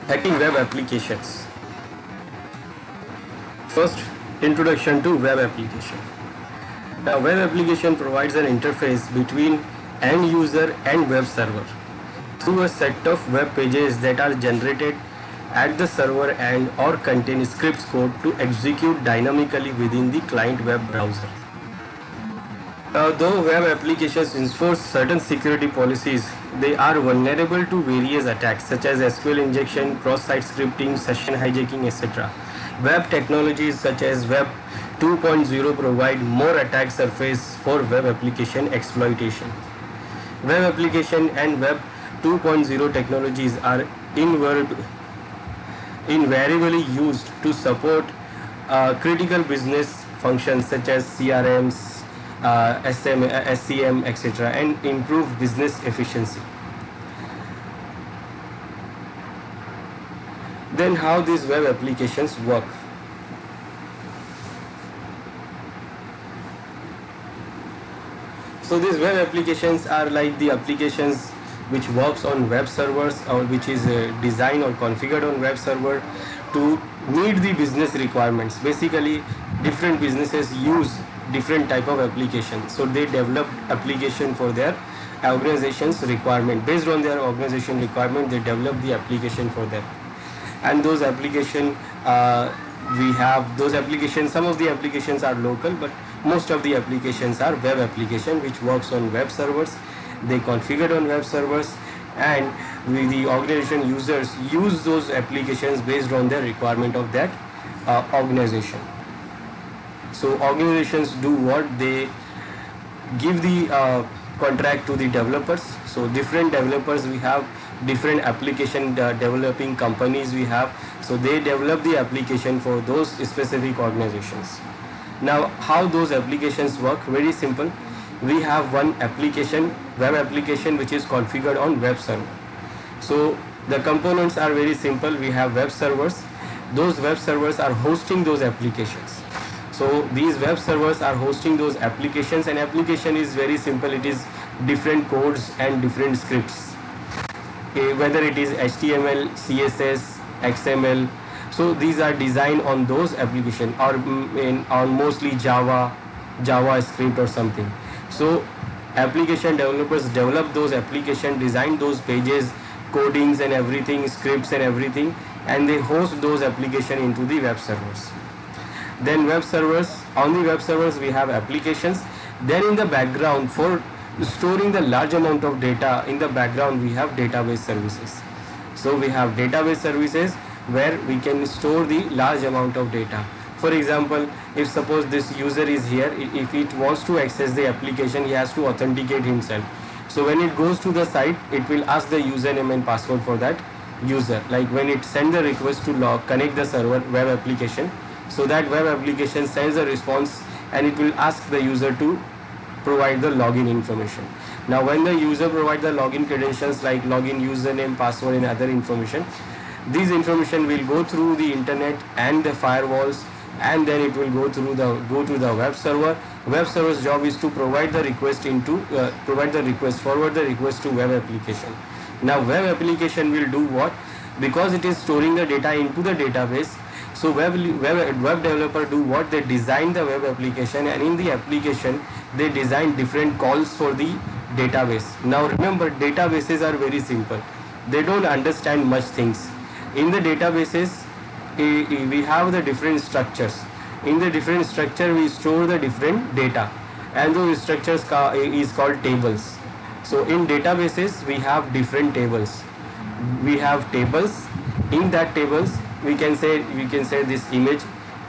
Hacking web applications. First, introduction to web application. Now, web application provides an interface between end user and web server through a set of web pages that are generated at the server end or contain scripts code to execute dynamically within the client web browser. Though web applications enforce certain security policies, they are vulnerable to various attacks such as SQL injection, cross-site scripting, session hijacking, etc. Web technologies such as Web 2.0 provide more attack surface for web application exploitation. Web application and Web 2.0 technologies are invariably used to support critical business functions such as CRMs, SCM, etc., and improve business efficiency. Then, how these web applications work? So these web applications are like the applications which works on web servers, or which is designed or configured on web server to meet the business requirements. Basically, different businesses use different type of application, so they develop application for their organization's requirement. Based on their organization requirement, they develop the application for them. And those application, we have those applications. Some of the applications are local, but most of the applications are web application which works on web servers. They configured on web servers, and the organization users use those applications based on their requirement of that organization. So organizations do what? They give the contract to the developers. So different developers, we have different application developing companies we have, so they develop the application for those specific organizations. Now, how those applications work? Very simple. We have one application, web application, which is configured on web server. So the components are very simple. We have web servers. Those web servers are hosting those applications. So these web servers are hosting those applications, and application is very simple. It is different codes and different scripts, whether it is HTML, CSS, XML. So these are designed on those application, or on mostly Java, JavaScript or something. So application developers develop those application, design those pages, codings and everything, scripts and everything, and they host those application into the web servers. Then web servers, on the web servers we have applications. Then in the background, for storing the large amount of data, in the background we have database services. So we have database services where we can store the large amount of data. For example, if suppose this user is here, if it wants to access the application, he has to authenticate himself. So when it goes to the site, it will ask the username and password for that user. Like when it sends the request to connect the server web application, so that web application sends a response and it will ask the user to provide the login information. Now when the user provides the login credentials like login, username, password and other information, these information will go through the internet and the firewalls, and then it will go to the web server. Web server's job is to provide the request forward the request to web application. Now web application will do what? Because it is storing the data into the database, so web developer do what? They design the web application, and in the application they design different calls for the database. Now remember, databases are very simple. They don't understand much things. In the databases, we have the different structures. In the different structure, we store the different data, and those structures is called tables. So in databases, we have different tables. We have tables. In that tables, we can say this image.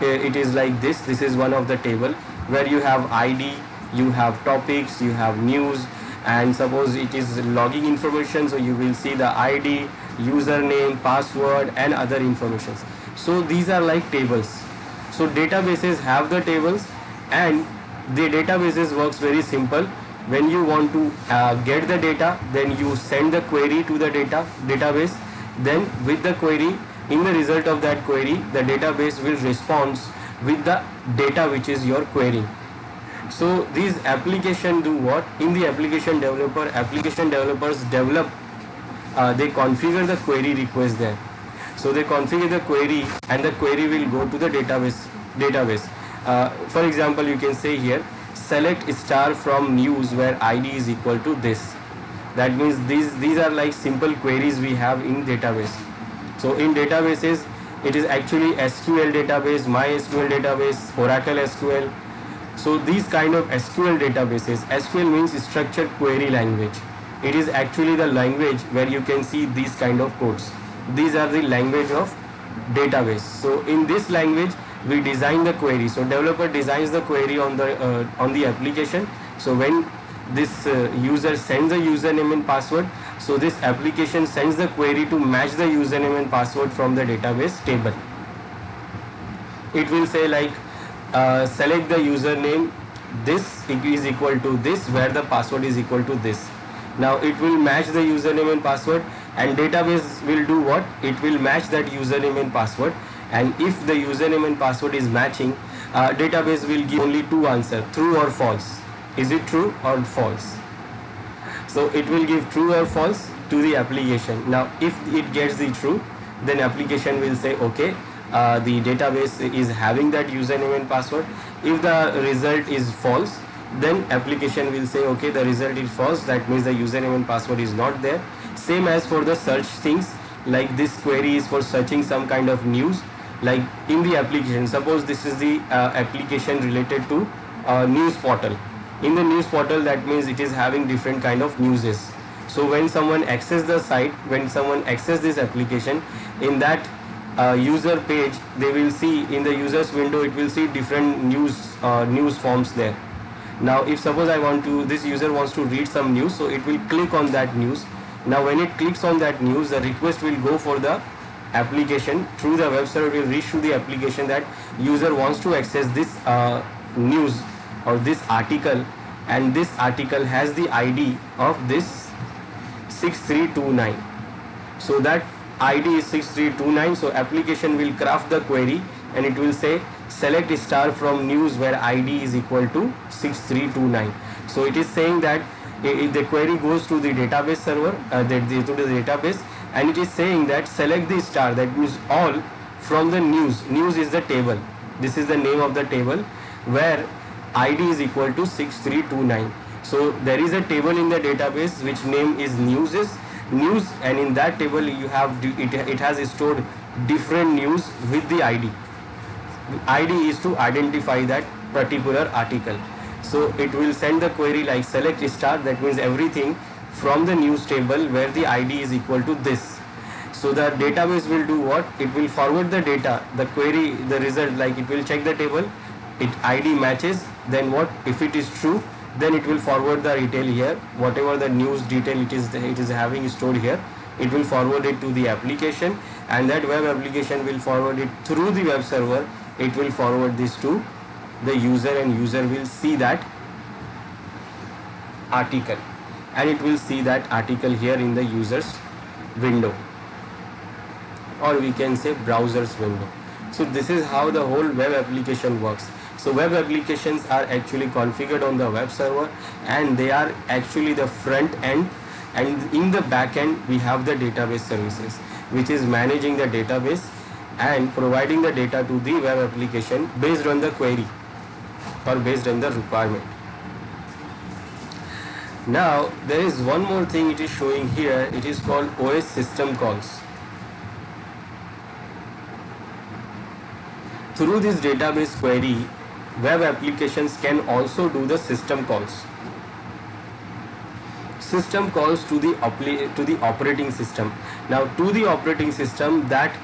It is like this. This is one of the table where you have ID, you have topics, you have news, and suppose it is logging information. So you will see the ID, username, password, and other informations. So these are like tables. So databases have the tables, and the databases works very simple. When you want to get the data, then you send the query to the database. Then with the query, in the result of that query, the database will respond with the data which is your query. So these application do what? In the application developers develop, they configure the query request there. So they configure the query and the query will go to the database. For example, you can say here select star from news where id is equal to this. That means these are like simple queries we have in database. So in databases it is actually SQL database, MySQL database, Oracle SQL. So these kind of SQL databases, SQL means structured query language. It is actually the language where you can see these kind of codes. These are the language of database. So in this language we design the query. So developer designs the query on the application. So when this user sends the username and password, so this application sends the query to match the username and password from the database table. It will say like select the username, this is equal to this, where the password is equal to this. Now it will match the username and password, and database will do what? It will match that username and password, and if the username and password is matching, database will give only two answers, true or false. Is it true or false? So it will give true or false to the application. Now if it gets the true, then application will say okay, the database is having that username and password. If the result is false, then application will say okay, the result is false, that means the username and password is not there. Same as for the search things, like this query is for searching some kind of news, like in the application. Suppose this is the application related to news portal. In the news portal, that means it is having different kind of newses. So when someone access the site, when someone access this application, in that user page, they will see in the users window, it will see different news forms there. Now if suppose this user wants to read some news, so it will click on that news. Now when it clicks on that news, the request will go for the application through the web server, will reach to the application that user wants to access this news or this article, and this article has the ID of this 6329. So that ID is 6329. So application will craft the query and it will say select star from news where ID is equal to 6329. So it is saying that the query goes to the database server, to the database, and it is saying that select the star, that means all from the news. News is the table. This is the name of the table where ID is equal to 6329. So there is a table in the database which name is news, and in that table you have it has stored different news with the ID. ID is to identify that particular article. So it will send the query like select star, that means everything from the news table where the ID is equal to this. So the database will do what? It will forward the data, the query, the result, like it will check the table, it ID matches, then what? If it is true, then it will forward the detail here, whatever the news detail it is having stored here, it will forward it to the application, and that web application will forward it through the web server. It will forward this to the user, and user will see that article, and it will see that article here in the user's window, or we can say browser's window. So this is how the whole web application works. So web applications are actually configured on the web server, and they are actually the front end, and in the back end we have the database services, which is managing the database and providing the data to the web application based on the query or based on the requirement. Now there is one more thing it is showing here. It is called OS system calls. Through this database query, web applications can also do the system calls. System calls to the operating system. Now to the operating system that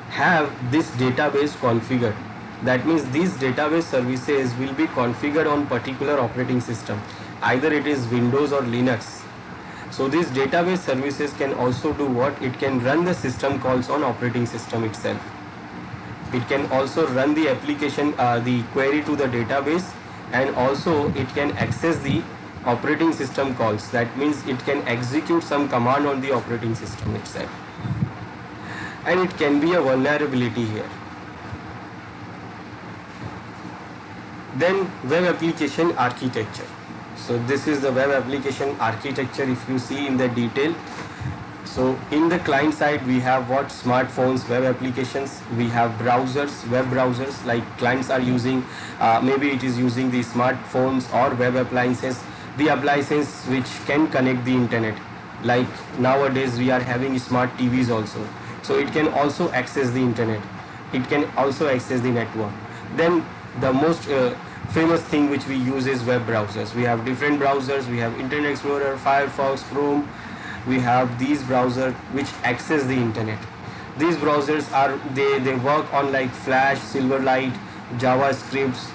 have this database configured. That means these database services will be configured on particular operating system. Either it is Windows or Linux. So these database services can also do what? It can run the system calls on operating system itself. It can also run the application, the query to the database, and also it can access the operating system calls. That means it can execute some command on the operating system itself. And it can be a vulnerability here. Then web application architecture. So this is the web application architecture if you see in the detail. So in the client side, we have what? Smartphones, web applications. We have browsers, web browsers, like clients are using, maybe it is using the smartphones or web appliances, the appliances which can connect the internet. Like nowadays we are having smart TVs also. So it can also access the internet. It can also access the network. Then the most famous thing which we use is web browsers. We have different browsers. We have Internet Explorer, Firefox, Chrome. We have these browsers which access the internet. These browsers are, they work on like Flash, Silverlight, JavaScripts,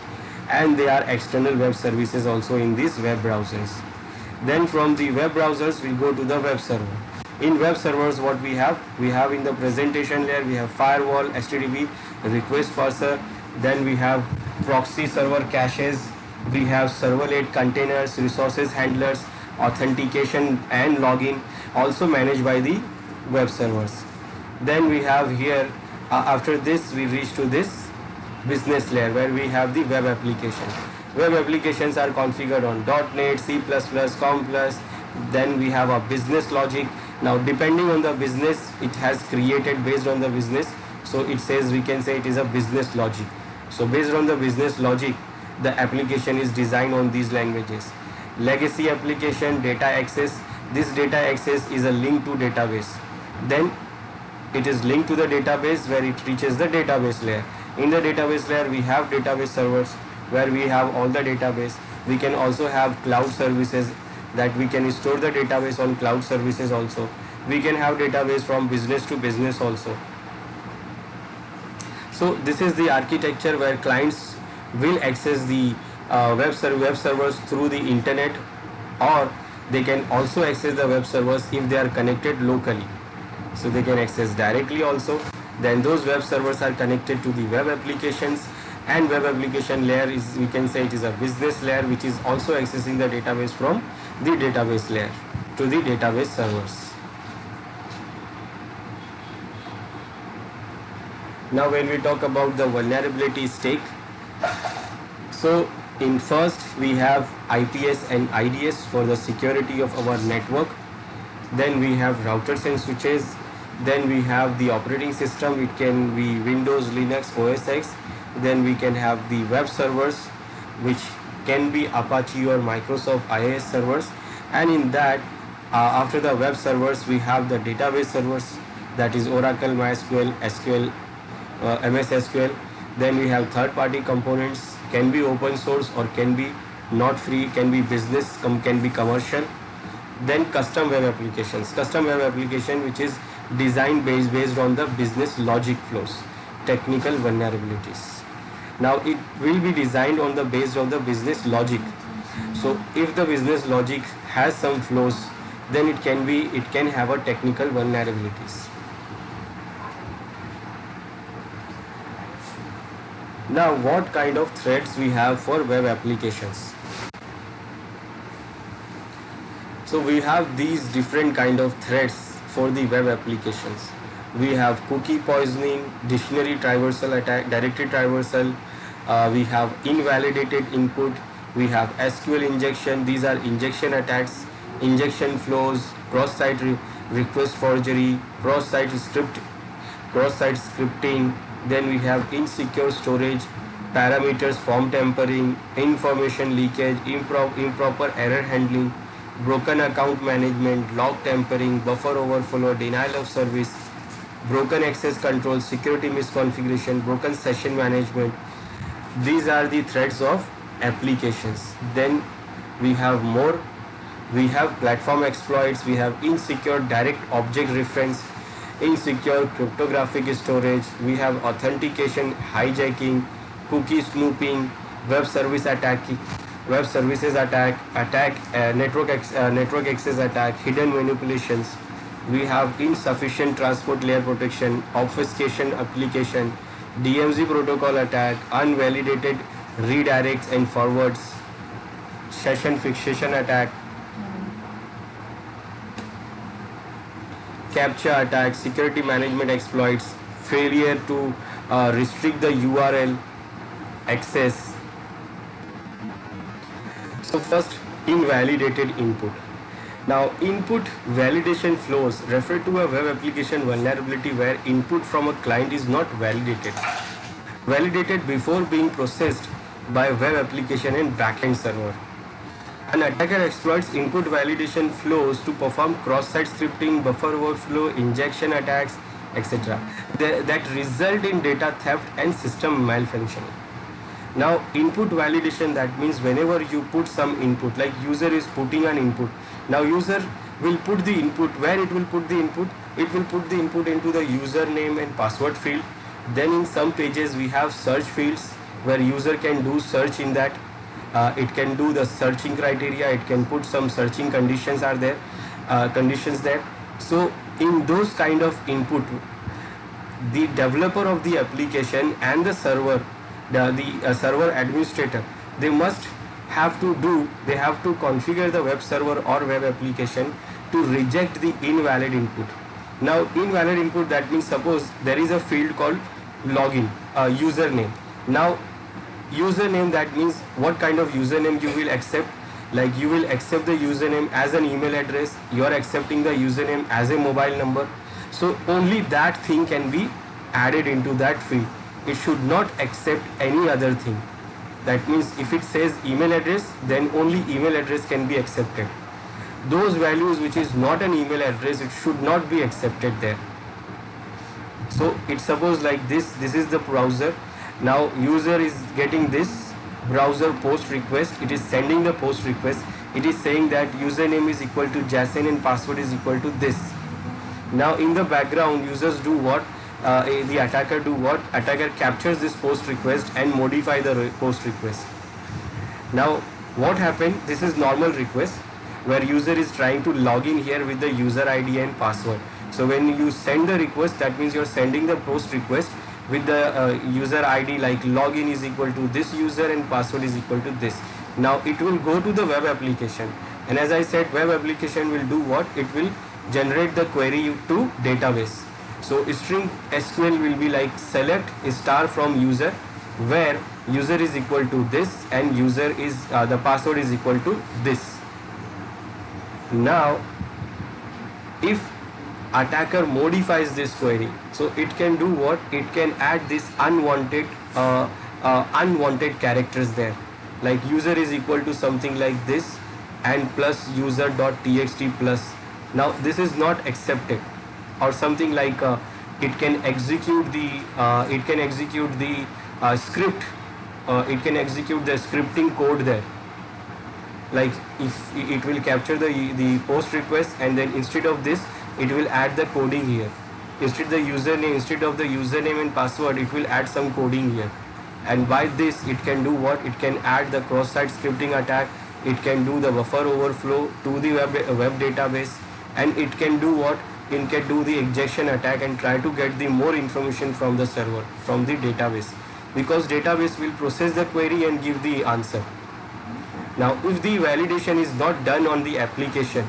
and they are external web services also in these web browsers. Then from the web browsers we go to the web server. In web servers, what we have? We have in the presentation layer, we have firewall, HTTP, request parser. Then we have proxy server caches. We have servlet containers, resources handlers, authentication and login, also managed by the web servers. Then we have here, after this we reach to this business layer where we have the web application. Web applications are configured on .NET, C++, COM+. Then we have a business logic. Now depending on the business, it has created based on the business. So it says, we can say it is a business logic. So based on the business logic, the application is designed on these languages. Legacy application, data access. This data access is a link to database. Then it is linked to the database where it reaches the database layer. In the database layer, we have database servers where we have all the database. We can also have cloud services that we can store the database on cloud services also. We can have database from business to business also. So this is the architecture where clients will access the web servers through the internet, or they can also access the web servers if they are connected locally. So they can access directly also. Then those web servers are connected to the web applications, and web application layer is, we can say it is a business layer which is also accessing the database from the database layer to the database servers. Now when we talk about the vulnerability stack, so in first we have IPS and IDS for the security of our network. Then we have routers and switches. Then we have the operating system, it can be Windows, Linux, OS X. Then we can have the web servers, which can be Apache or Microsoft IIS servers. And in that, after the web servers, we have the database servers, that is Oracle, MySQL, SQL, MS SQL. Then we have third-party components, can be open source or can be not free, can be business, can be commercial. Then custom web applications. Custom web application which is designed based on the business logic flows, technical vulnerabilities. Now it will be designed on the based on the business logic. So if the business logic has some flaws, then it can have a technical vulnerabilities. Now what kind of threats we have for web applications? So we have these different kind of threats for the web applications. We have cookie poisoning, dictionary traversal attack, directory traversal. We have invalidated input. We have SQL injection. These are injection attacks, injection flows, cross-site request forgery, cross-site scripting. Then we have insecure storage, parameters form tampering, information leakage, improper error handling, broken account management, log tampering, buffer overflow, denial of service, broken access control, security misconfiguration, broken session management. These are the threats of applications. Then we have more. We have platform exploits. We have insecure direct object reference, insecure cryptographic storage. We have authentication hijacking, cookie snooping, web service attacking, web services attack, network access attack, hidden manipulations. We have insufficient transport layer protection, obfuscation application, DMZ protocol attack, unvalidated redirects and forwards, session fixation attack, captcha attack, security management exploits, failure to restrict the URL access. So first, invalidated input. Now, input validation flows refer to a web application vulnerability where input from a client is not validated before being processed by web application and backend server. An attacker exploits input validation flows to perform cross-site scripting, buffer overflow, injection attacks, etc. that result in data theft and system malfunctioning. Now, input validation, that means whenever you put some input, like user is putting an input. Now, user will put the input. Where it will put the input? It will put the input into the username and password field. Then in some pages we have search fields where user can do search in that. It can do the searching criteria. It can put some searching conditions are there, conditions there. So in those kind of input, the developer of the application and the server, the server administrator, they have to configure the web server or web application to reject the invalid input. Now, invalid input, that means suppose there is a field called login, username. Now, username, that means what kind of username you will accept. Like you will accept the username as an email address, you are accepting the username as a mobile number. So only that thing can be added into that field. It should not accept any other thing. That means if it says email address, then only email address can be accepted. Those values which is not an email address, it should not be accepted there. So it's suppose like this is the browser. Now user is getting this browser post request. It is sending the post request. It is saying that username is equal to Jason and password is equal to this. Now in the background, users do what? The attacker do what? Attacker captures this post request and modify the post request. Now what happened? This is normal request where user is trying to log in here with the user ID and password. So when you send the request, that means you're sending the post request with the user ID, like login is equal to this user and password is equal to this. Now it will go to the web application, and as I said, web application will do what? It will generate the query to database. So string SQL will be like select star from user, where user is equal to this and user is the password is equal to this. Now if attacker modifies this query, so it can do what? It can add this unwanted characters there, like user is equal to something like this and plus user.txt plus. Now this is not accepted, or something like it can execute the script, it can execute the scripting code there. Like if it will capture the post request, and then instead of this it will add the coding here. Instead of the username and password, it will add some coding here. And by this it can do what? It can add the cross-site scripting attack. It can do the buffer overflow to the web database, and it can do what? It can do the injection attack and try to get the more information from the server, from the database, because database will process the query and give the answer. Now if the validation is not done on the application,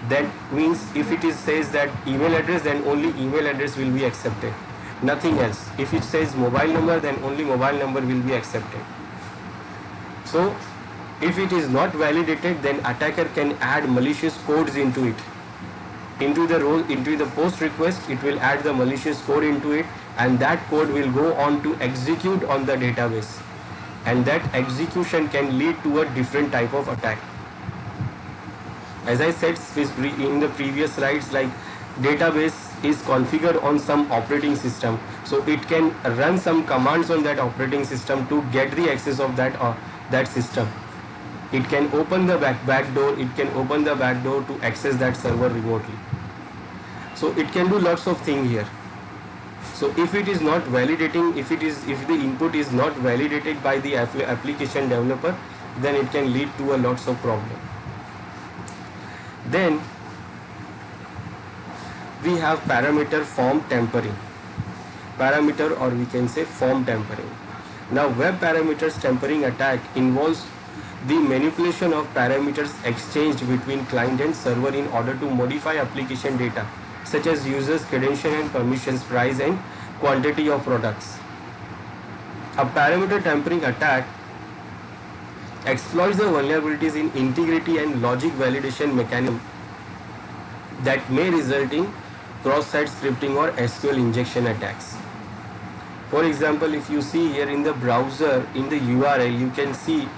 that means if it is says that email address, then only email address will be accepted, nothing else. If it says mobile number, then only mobile number will be accepted. So if it is not validated, then attacker can add malicious codes into it. Into the post request, it will add the malicious code into it, and that code will go on to execute on the database, and that execution can lead to a different type of attack. As I said in the previous slides, like database is configured on some operating system, so it can run some commands on that operating system to get the access of that system. It can open the back door. It can open the back door to access that server remotely. So it can do lots of things here. So if it is not validating, if the input is not validated by the application developer, then it can lead to a lots of problem. Then we have parameter form tampering. Parameter, or we can say form tampering. Now web parameters tampering attack involves the manipulation of parameters exchanged between client and server in order to modify application data, such as users' credential and permissions, price and quantity of products. A parameter tampering attack exploits the vulnerabilities in integrity and logic validation mechanism that may result in cross-site scripting or SQL injection attacks. For example, if you see here in the browser, in the URL, you can see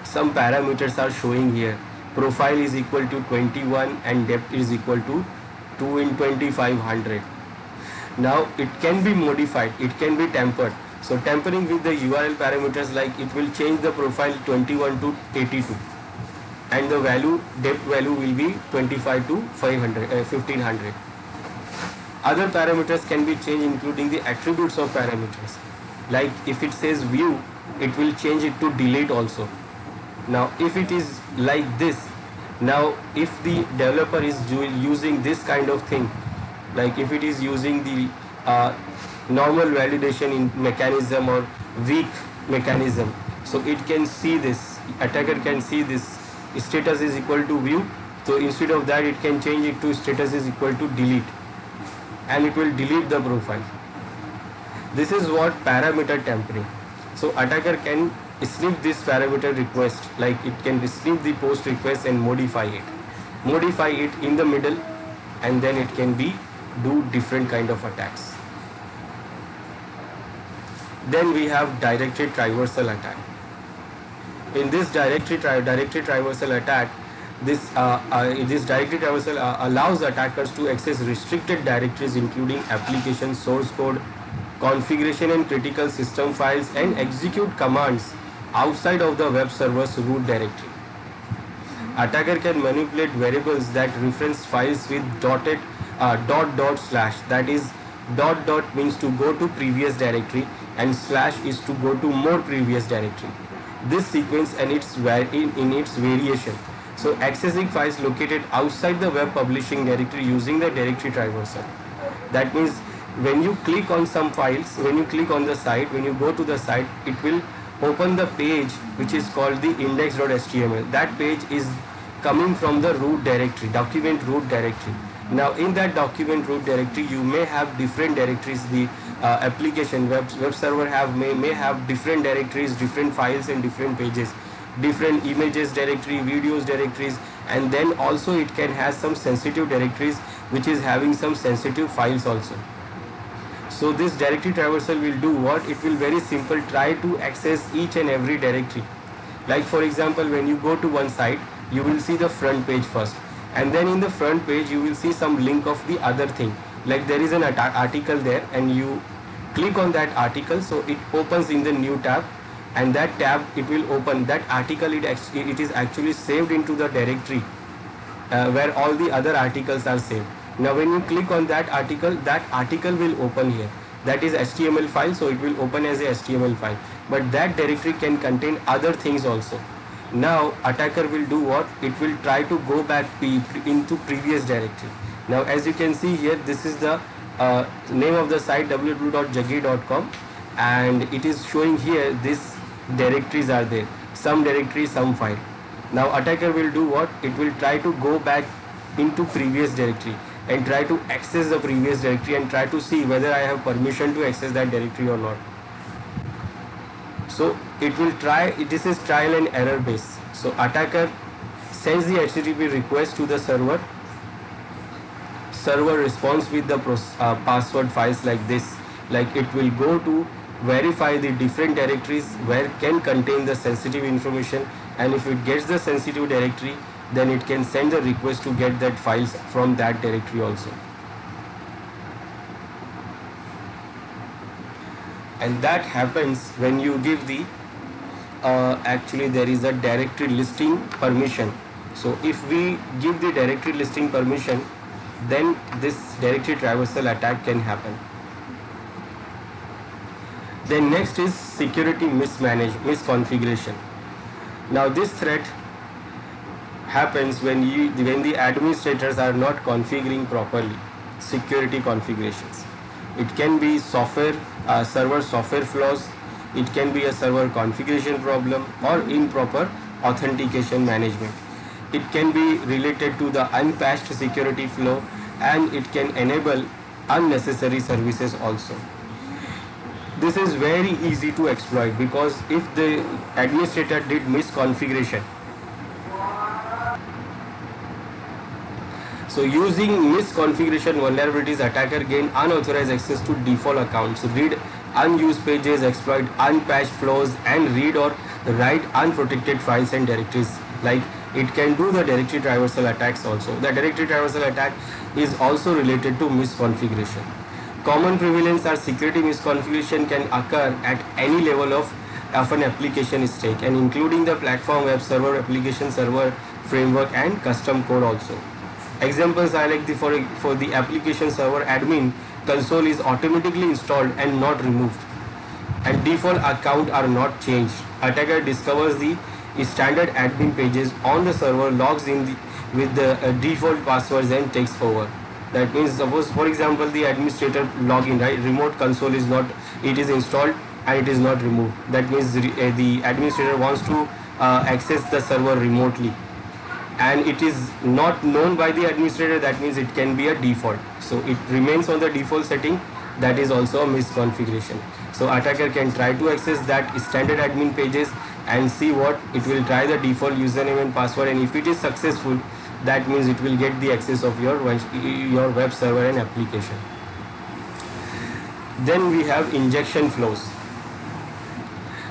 some parameters are showing here. Profile is equal to 21 and depth is equal to 2 in 2500. Now it can be modified, it can be tampered. So tampering with the URL parameters, like it will change the profile 21 to 82 and the value, depth value will be 25 to 1500. Other parameters can be changed, including the attributes of parameters. Like if it says view, it will change it to delete also. Now if it is like this, now if the developer is using this kind of thing, like if it is using the normal validation in mechanism or weak mechanism, so it can see this, attacker can see this status is equal to view, so instead of that it can change it to status is equal to delete, and it will delete the profile. This is what parameter tampering. So attacker can sniff this parameter request, like it can sniff the post request and modify it in the middle, and then it can be do different kind of attacks. Then we have directory traversal attack. In this directory traversal attack, this directory traversal allows attackers to access restricted directories, including application source code, configuration and critical system files, and execute commands outside of the web server's root directory. Attacker can manipulate variables that reference files with dot slash, that is dot means to go to previous directory and slash is to go to more previous directory. This sequence and its in its variation. So accessing files located outside the web publishing directory using the directory traversal. That means when you click on some files, when you click on the site, when you go to the site, it will open the page which is called the index.html. That page is coming from the root directory, document root directory. Now in that document root directory, you may have different directories. The application web server may have different directories, different files and different pages, different images directory, videos directories, and then also it can have some sensitive directories which is having some sensitive files also. So this directory traversal will do what? It will very simple try to access each and every directory. Like for example, when you go to one site, you will see the front page first, and then in the front page you will see some link of the other thing, like there is an article there, and you click on that article, so it opens in the new tab, and that tab it will open that article. It is actually saved into the directory where all the other articles are saved. Now when you click on that article will open here. That is HTML file, so it will open as a HTML file, but that directory can contain other things also. Now attacker will do what? It will try to go back into previous directory. Now as you can see here, this is the name of the site, www.jaggi.com, and it is showing here these directories are there, some directory, some file. Now attacker will do what? It will try to go back into previous directory and try to access the previous directory and try to see whether I have permission to access that directory or not. So it will try, this is trial and error based. So attacker sends the HTTP request to the server responds with the password files like this. Like it will go to verify the different directories where can contain the sensitive information, and if it gets the sensitive directory, then it can send the request to get that files from that directory also. And that happens when you give the actually there is a directory listing permission. So if we give the directory listing permission, then this directory traversal attack can happen. Then next is security misconfiguration. Now this threat happens when the administrators are not configuring properly security configurations. It can be server software flaws, it can be a server configuration problem, or improper authentication management. It can be related to the unpatched security flow, and it can enable unnecessary services also. This is very easy to exploit, because if the administrator did misconfiguration, so So using misconfiguration vulnerabilities, attacker gain unauthorized access to default accounts, read unused pages, exploit unpatched flows, and read or write unprotected files and directories. Like it can do the directory traversal attacks also. The directory traversal attack is also related to misconfiguration. Common prevalence or security misconfiguration can occur at any level of an application stack, and including the platform, web server, application server, framework, and custom code also. Examples are like for the application server, admin console is automatically installed and not removed, and default account are not changed. Attacker discovers the standard admin pages on the server, logs in with the default passwords, and takes over. That means, suppose for example the administrator login, right, remote console is not, it is installed and it is not removed. That means the administrator wants to access the server remotely, and it is not known by the administrator. That means it can be a default, so it remains on the default setting. That is also a misconfiguration. So attacker can try to access that standard admin pages and see what it will try the default username and password, and if it is successful, that means it will get the access of your web server and application. Then we have injection flows.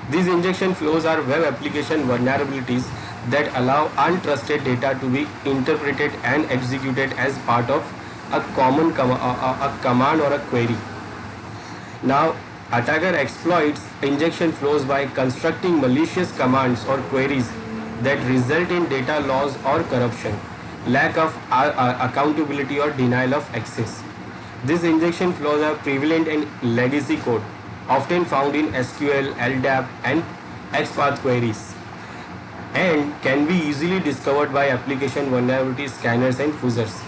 These injection flows are web application vulnerabilities that allow untrusted data to be interpreted and executed as part of a common a command or a query. Now, attacker exploits injection flows by constructing malicious commands or queries that result in data loss or corruption, lack of accountability, or denial of access. These injection flows are prevalent in legacy code, often found in SQL, LDAP, and XPath queries, and can be easily discovered by application vulnerability scanners and fuzzers.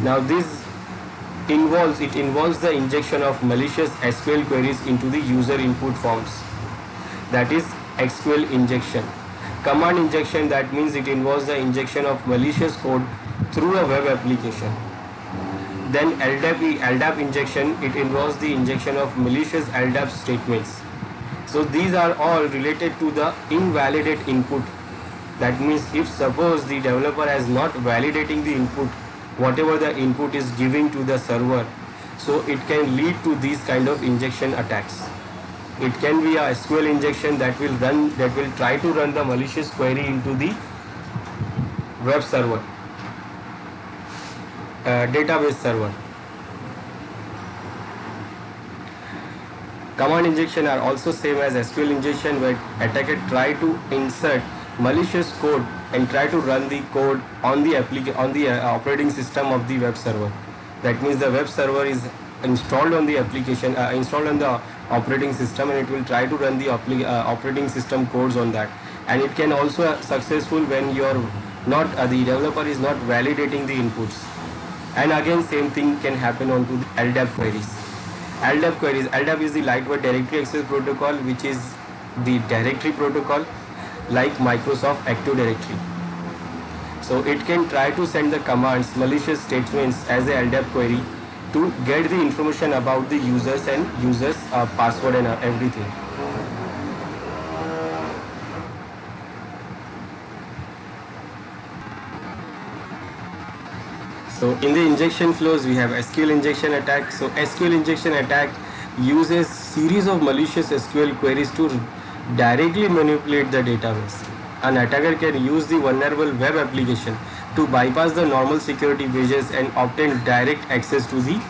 Now this involves the injection of malicious SQL queries into the user input forms. That is SQL injection. Command injection, that means it involves the injection of malicious code through a web application. Then LDAP injection, it involves the injection of malicious LDAP statements. So these are all related to the invalidate input. That means if suppose the developer is not validating the input, whatever the input is giving to the server, so it can lead to these kind of injection attacks. It can be a SQL injection that will try to run the malicious query into the web server, database server. Command injection are also same as SQL injection, where attacker try to insert malicious code and try to run the code on the operating system of the web server. That means the web server is installed on the application, installed on the operating system, and it will try to run the operating system codes on that. And it can also successful when the developer is not validating the inputs. And again, same thing can happen onto the LDAP queries. LDAP is the lightweight directory access protocol, which is the directory protocol like Microsoft Active Directory. So it can try to send the commands, malicious statements as a LDAP query to get the information about the users and password and everything. So in the injection flows, we have SQL injection attack. So SQL injection attack uses series of malicious SQL queries to directly manipulate the database. An attacker can use the vulnerable web application to bypass the normal security breaches and obtain direct access to the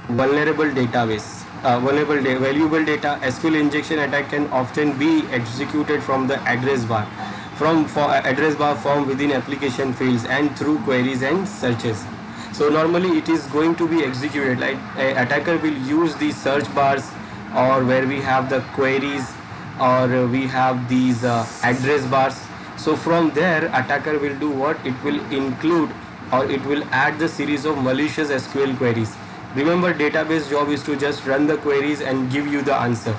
vulnerable database. Valuable data. SQL injection attack can often be executed from the address bar, from within application fields and through queries and searches. So normally it is going to be executed like attacker will use the search bars, or where we have the queries, or we have these address bars. So from there attacker will do what? It will include, or it will add the series of malicious SQL queries. Remember, database job is to just run the queries and give you the answer.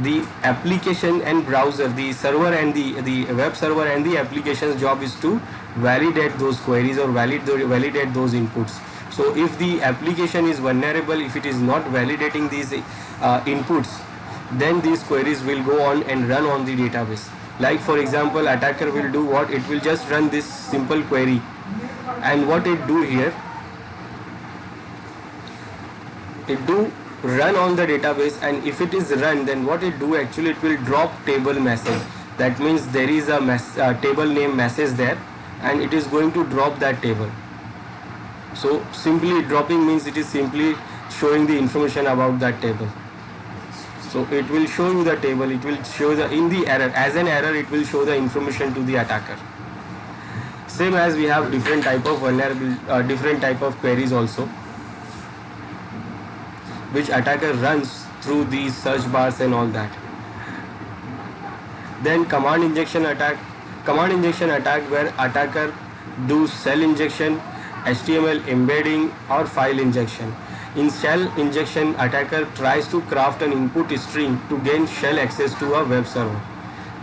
The application and browser, the server and the web server and the application's job is to validate those queries or validate those inputs. So if the application is vulnerable, if it is not validating these inputs, then these queries will go on and run on the database. Like for example, attacker will do what? It will just run this simple query And what it do here, it do run on the database, and if it is run, then what it do actually, it will drop table message. That means there is a table name message there, and it is going to drop that table. So simply dropping means it is simply showing the information about that table. So it will show you the table, it will show the in the error, as an error it will show the information to the attacker. Same as we have different type of vulnerable different type of queries also, which attacker runs through these search bars and all that. Then command injection attack where attacker do shell injection, HTML embedding or file injection. In shell injection, attacker tries to craft an input string to gain shell access to a web server.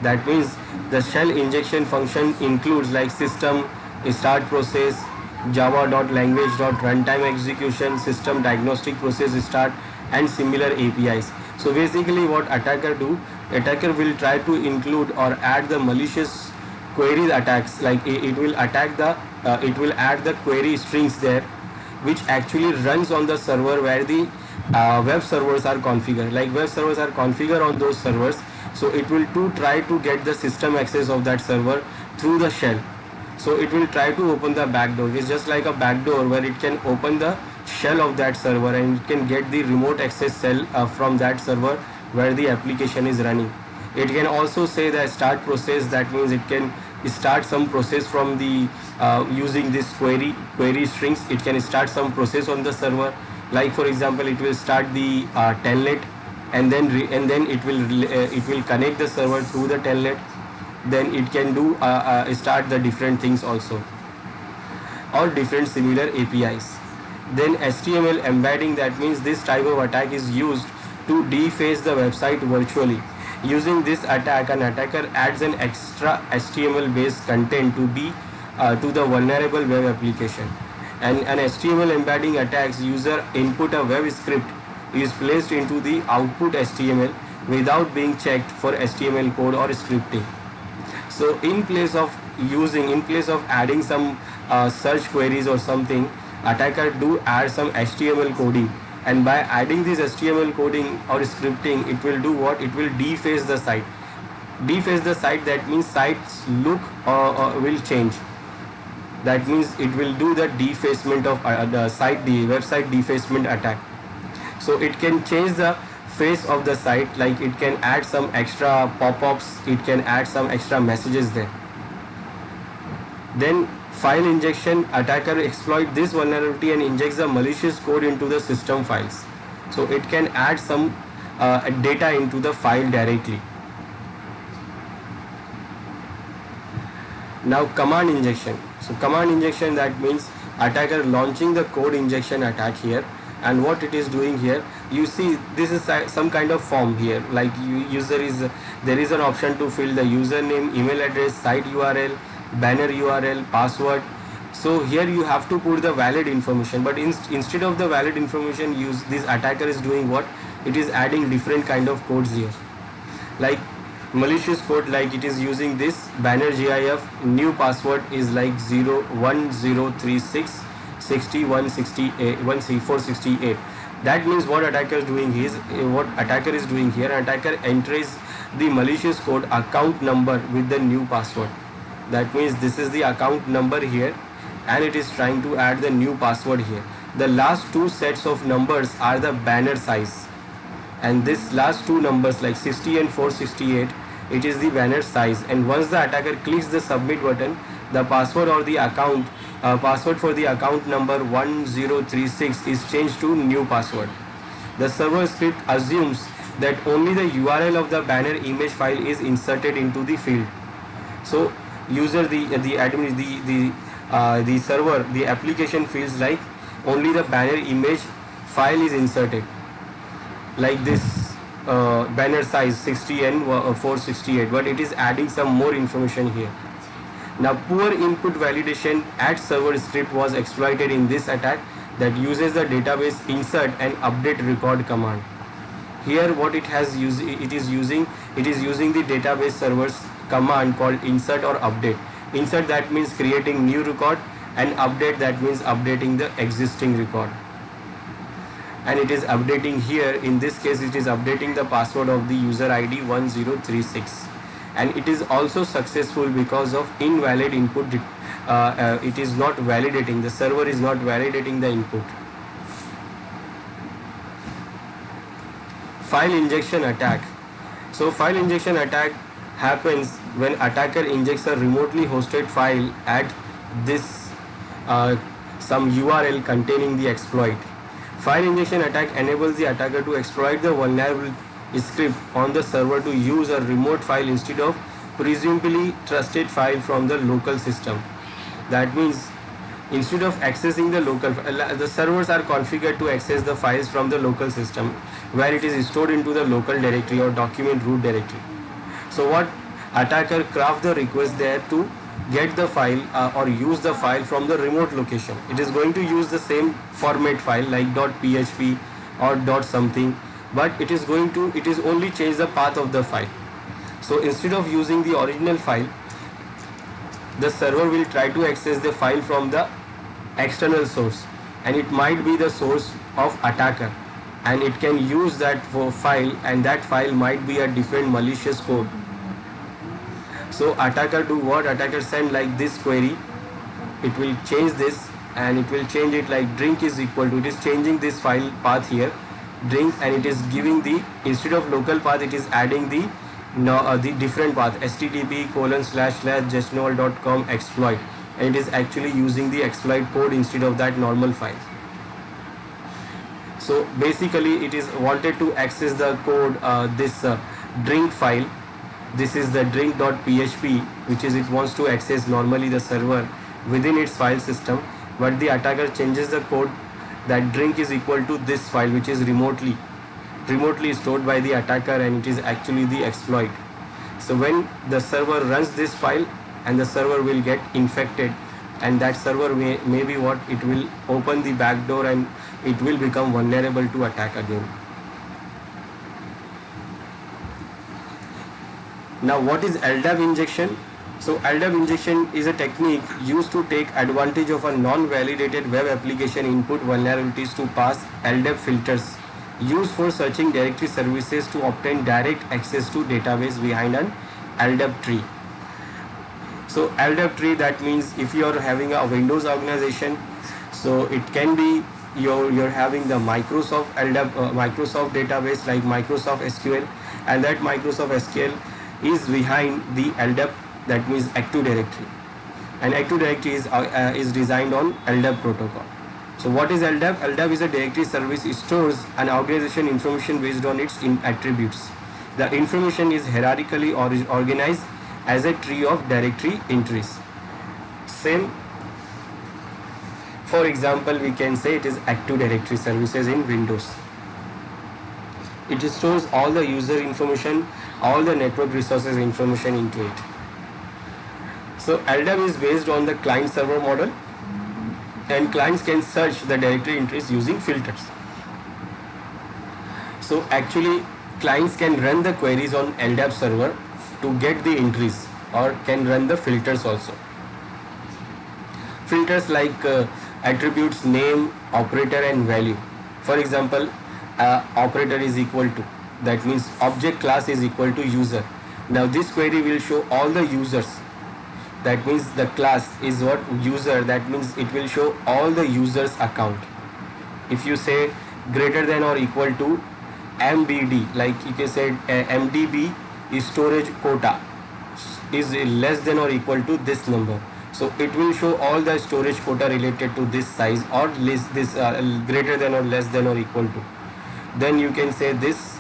That means the shell injection function includes like system start process, java.language.runtime execution, system diagnostic process start, and similar APIs. So basically what attacker do, attacker will try to include or add the malicious query attacks, like it will attack the it will add the query strings there, which actually runs on the server where the web servers are configured. Like web servers are configured on those servers, so it will try to get the system access of that server through the shell. So it will try to open the backdoor. It's just like a backdoor where it can open the shell of that server, and it can get the remote access shell from that server where the application is running. It can also say the start process. That means it can start some process from the using this query strings. It can start some process on the server. Like for example, it will start the telnet, and then it will connect the server through the telnet. Then it can do start the different things also, or different similar APIs. Then HTML embedding, that means this type of attack is used to deface the website virtually. Using this attack, an attacker adds an extra HTML based content to the vulnerable web application. And an HTML embedding attacks user input a web script is placed into the output HTML without being checked for HTML code or scripting. So in place of adding some search queries or something, attacker do add some HTML coding, and by adding this HTML coding or scripting, it will do what? It will deface the site. Deface the site, that means site's look will change. That means it will do the defacement of the site, the website defacement attack. So it can change the face of the site, like it can add some extra pop-ups, it can add some extra messages there. Then file injection, attacker exploit this vulnerability and injects the malicious code into the system files. So it can add some data into the file directly. Now command injection. So command injection, that means attacker launching the code injection attack here. And what it is doing here, you see this is some kind of form here, like there is an option to fill the username, email address, site URL, banner URL, password. So here you have to put the valid information, but instead of the valid information, this attacker is doing what? It is adding different kind of codes here, like malicious code, like it is using this banner GIF, new password is like 01036 468. That means what attacker is doing here, attacker enters the malicious code account number with the new password. That means this is the account number here, and it is trying to add the new password here. The last two sets of numbers are the banner size, and this last two numbers like 60 and 468, it is the banner size. And once the attacker clicks the submit button, the password or the account password for the account number 1036 is changed to new password. The server script assumes that only the URL of the banner image file is inserted into the field. So user, the admin, the server, the application feels like only the banner image file is inserted, like this banner size 60 and 468, but it is adding some more information here. Now poor input validation at server script was exploited in this attack that uses the database insert and update record command. Here what it has used, it is using the database servers command called insert or update. Insert, that means creating new record, and update, that means updating the existing record, and it is updating here. In this case, it is updating the password of the user ID 1036, and it is also successful because of invalid input. It is not validating, the server is not validating the input. File injection attack. So file injection attack happens when attacker injects a remotely hosted file at this some URL containing the exploit. File injection attack enables the attacker to exploit the vulnerable script on the server to use a remote file instead of presumably trusted file from the local system. That means instead of accessing the local, the servers are configured to access the files from the local system where it is stored into the local directory or document root directory. So what attacker craft the request there to get the file or use the file from the remote location. It is going to use the same format file like .php or something, but it is only change the path of the file. So instead of using the original file, the server will try to access the file from the external source, and it might be the source of attacker, and it can use that file, and that file might be a different malicious code. So attacker do what? Attacker send like this query, it will change this, and it will change it like drink is equal to, it is changing this file path here, drink, and it is giving the, instead of local path, it is adding the different path, http://justnowall.com exploit, and it is actually using the exploit code instead of that normal file. So basically it is wanted to access the code, this drink file. This is the drink.php, which is it wants to access normally the server within its file system, but the attacker changes the code that drink is equal to this file, which is remotely stored by the attacker, and it is actually the exploit. So when the server runs this file, and the server will get infected, and that server may be what, it will open the back door and it will become vulnerable to attack again. Now what is LDAP injection? So LDAP injection is a technique used to take advantage of a non-validated web application input vulnerabilities to pass LDAP filters used for searching directory services to obtain direct access to database behind an LDAP tree. So LDAP tree, that means if you are having a Windows organization, so it can be you're having the Microsoft LDAP, Microsoft database like Microsoft SQL, and that Microsoft SQL is behind the LDAP, that means Active Directory, and Active Directory is designed on LDAP protocol. So what is LDAP? LDAP is a directory service. It stores an organization information based on its attributes. The information is hierarchically organized as a tree of directory entries. Same, for example, we can say it is Active Directory services in Windows. It stores all the user information, all the network resources information into it. So LDAP is based on the client server model, and clients can search the directory entries using filters. So actually clients can run the queries on LDAP server to get the entries, or can run the filters also. Filters like attributes, name, operator and value. For example, operator is equal to, that means object class is equal to user. Now this query will show all the users. That means the class is what, user, that means it will show all the users account. If you say greater than or equal to MBD, like you can say MDB is storage quota is less than or equal to this number, so it will show all the storage quota related to this size, or list this greater than or less than or equal to. Then you can say this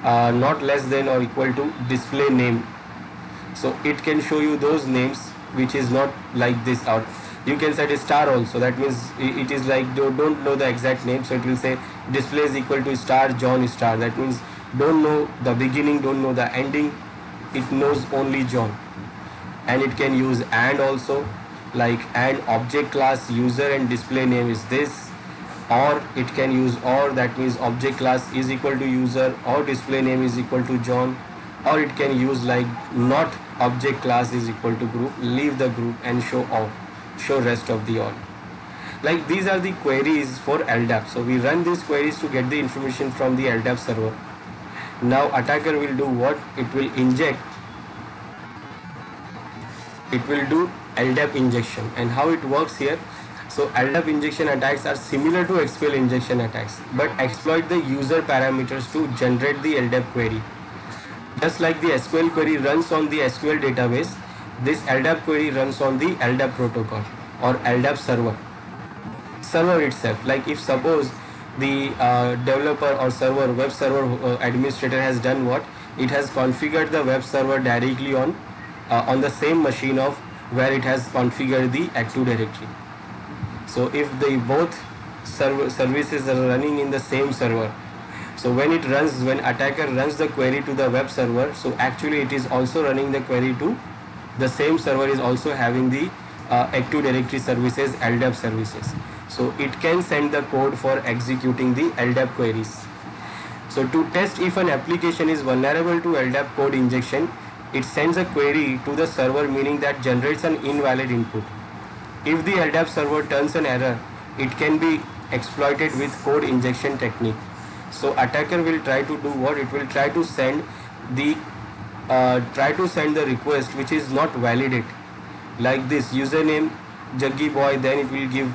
not less than or equal to display name, so it can show you those names which is not like this out. You can set a star also, that means it is like don't know the exact name, so it will say display is equal to star John star, that means don't know the beginning, don't know the ending, it knows only John. And it can use and also, like and object class user and display name is this, or it can use or, that means object class is equal to user or display name is equal to John, or it can use like not object class is equal to group, leave the group and show show rest of the all. Like these are the queries for LDAP. So we run these queries to get the information from the LDAP server. Now attacker will do what? It will inject, it will do LDAP injection. And how it works here? So LDAP injection attacks are similar to SQL injection attacks, but exploit the user parameters to generate the LDAP query. Just like the SQL query runs on the SQL database, this LDAP query runs on the LDAP protocol or LDAP server itself. Like if suppose the developer or server, web server administrator has done what? It has configured the web server directly on the same machine of where it has configured the Active Directory. So if the both services are running in the same server, so when attacker runs the query to the web server, so actually it is also running the query to the same server, is also having the Active Directory services, LDAP services. So it can send the code for executing the LDAP queries. So to test if an application is vulnerable to LDAP code injection, it sends a query to the server, meaning that generates an invalid input. If the LDAP server turns an error, it can be exploited with code injection technique. So attacker will try to do what? It will try to send the request which is not validate, like this username Jaggi Boy, then it will give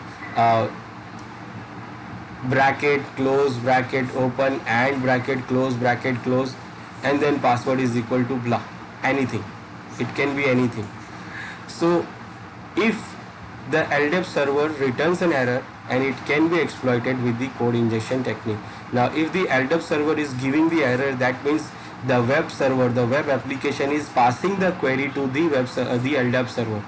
bracket close bracket open and bracket close, and then password is equal to blah, anything. It can be anything. So if the LDAP server returns an error, and it can be exploited with the code injection technique. Now if the LDAP server is giving the error, that means the web server, the web application is passing the query to the LDAP server.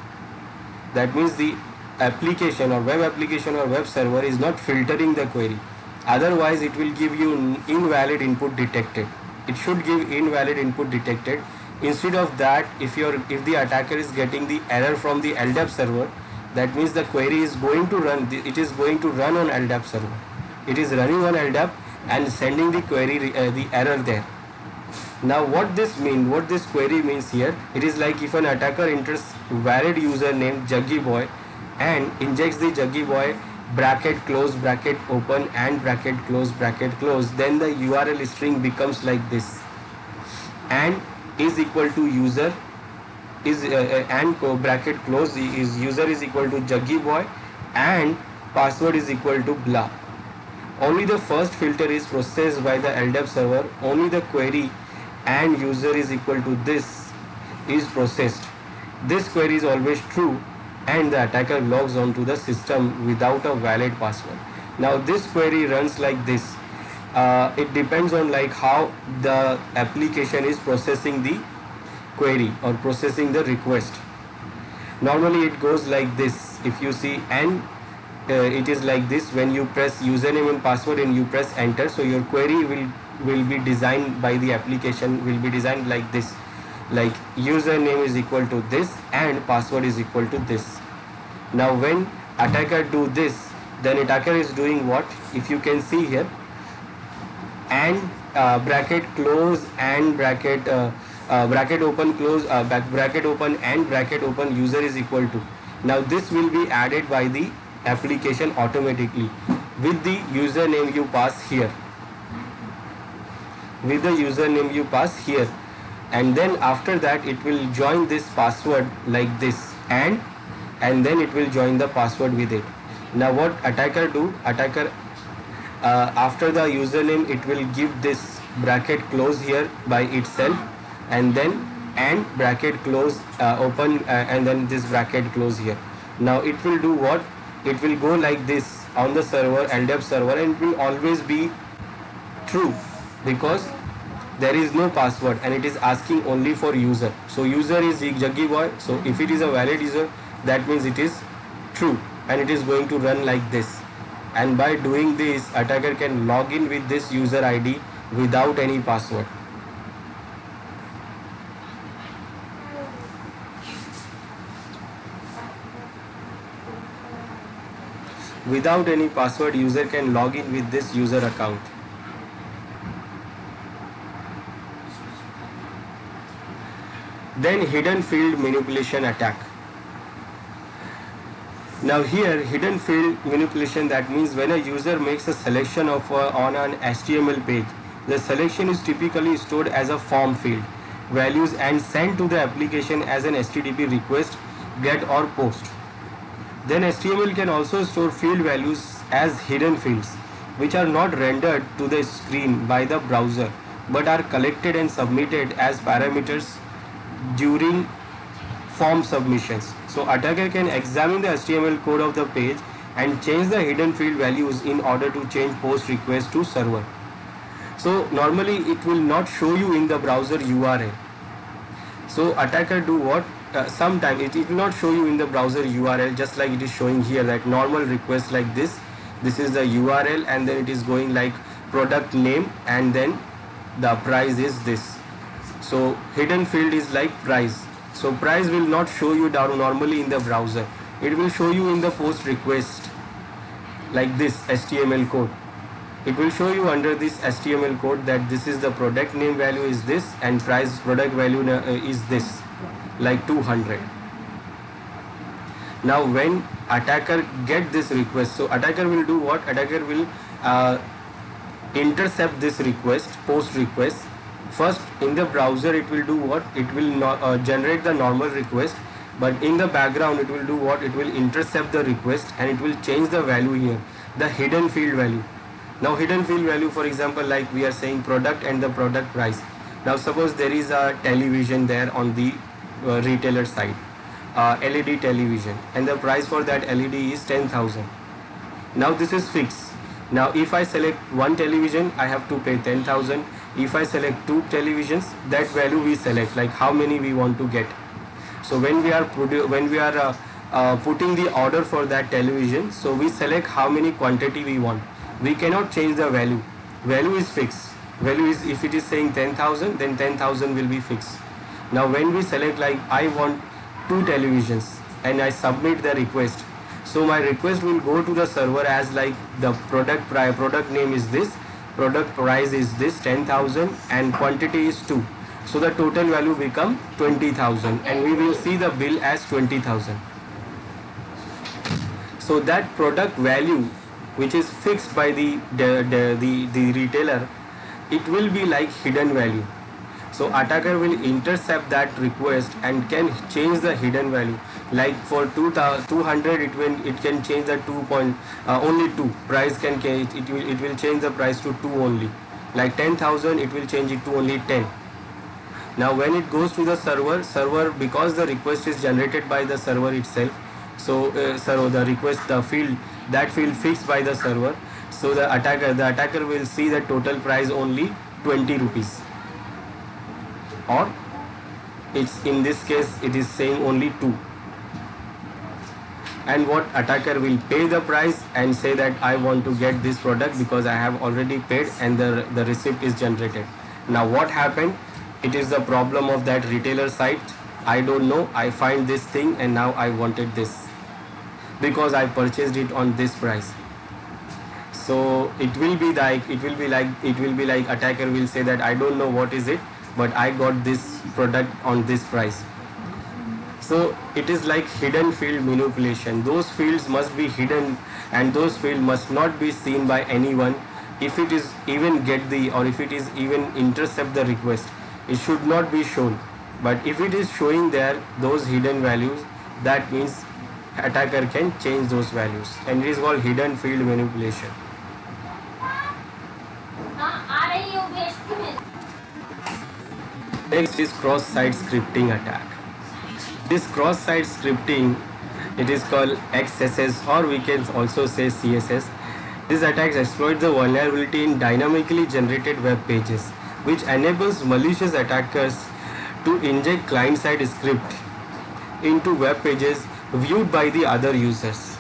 That means the application or web server is not filtering the query. Otherwise it will give you invalid input detected. It should give invalid input detected. Instead of that, if the attacker is getting the error from the LDAP server, that means the query is going to run, it is going to run on LDAP server. It is running on LDAP and sending the query, the error there. Now what this query means here, it is like if an attacker enters valid username Jaggi Boy and injects the Jaggi Boy bracket close bracket open and bracket close, then the URL string becomes like this, and is equal to user is and bracket close is user is equal to Jaggi Boy and password is equal to blah. Only the first filter is processed by the LDAP server. Only the query and user is equal to this is processed. This query is always true, and the attacker logs onto the system without a valid password. Now this query runs like this. It depends on like how the application is processing the query or processing the request. Normally it goes like this. If you see, and it is like this. When you press username and password and you press enter, so your query will be designed by the application, will be designed like this, like username is equal to this and password is equal to this. Now when attacker do this, then attacker is doing what? If you can see here, and bracket close and bracket open close bracket open and bracket open user is equal to. Now this will be added by the application automatically with the username you pass here, and then after that it will join this password like this, and then it will join the password with it. Now what attacker do? After the username, it will give this bracket close here by itself, and then and bracket close open and then this bracket close here. Now it will do what? It will go like this on the server, LDAP server, and it will always be true because there is no password and it is asking only for user. So user is Jaggi Boy. So if it is a valid user, that means it is true, and it is going to run like this. And by doing this, attacker can log in with this user ID without any password. Without any password, user can log in with this user account. Then hidden field manipulation attack. Now here, hidden field manipulation, that means when a user makes a selection of on an HTML page, the selection is typically stored as a form field values and sent to the application as an HTTP request, get or post. Then HTML can also store field values as hidden fields, which are not rendered to the screen by the browser but are collected and submitted as parameters during form submissions. So attacker can examine the HTML code of the page and change the hidden field values in order to change post request to server. So normally it will not show you in the browser URL. So attacker do what? Sometime it will not show you in the browser URL, just like it is showing here, that normal request like this. This is the URL and then it is going like product name and then the price is this. So hidden field is like price. So price will not show you down normally in the browser. It will show you in the post request like this HTML code. It will show you under this HTML code that this is the product name value is this and price product value is this, like 200. Now when attacker get this request, so attacker will do what? Attacker will intercept this request, post request. First in the browser it will do what? It will not generate the normal request, but in the background it will do what? It will intercept the request and it will change the value here, the hidden field value. Now hidden field value, for example, like we are saying product and the product price. Now suppose there is a television there on the retailer side, LED television, and the price for that LED is 10,000. Now this is fixed. Now if I select one television, I have to pay 10,000. If I select two televisions, that value we select, like how many we want to get. So when we are putting the order for that television, so we select how many quantity we want. We cannot change the value. Value is fixed. Value is, if it is saying 10,000, then 10,000 will be fixed. Now when we select like I want two televisions and I submit the request, so my request will go to the server as like the product name is this, product price is this 10,000 and quantity is 2. So the total value become 20,000 and we will see the bill as 20,000. So that product value which is fixed by the retailer, it will be like hidden value. So attacker will intercept that request and can change the hidden value. Like for 200 it can change the only 2 price can change, it will change the price to 2 only. Like 10,000 it will change it to only 10. Now when it goes to the server, because the request is generated by the server itself, so the request, the field fixed by the server, so the attacker will see the total price only 20 rupees, or it's in this case it is saying only 2. And what attacker will pay the price and say that I want to get this product because I have already paid and the receipt is generated. Now what happened? It is the problem of that retailer site. I don't know, I find this thing and now I wanted this because I purchased it on this price. So it will be like attacker will say that I don't know what is it, but I got this product on this price. So it is like hidden field manipulation. Those fields must be hidden and those fields must not be seen by anyone. If it is even if it is even intercept the request, it should not be shown. But if it is showing there those hidden values, that means attacker can change those values, and it is called hidden field manipulation. Next is cross-site scripting attack. This cross-site scripting, it is called XSS, or we can also say CSS. These attacks exploit the vulnerability in dynamically generated web pages, which enables malicious attackers to inject client-side script into web pages viewed by the other users.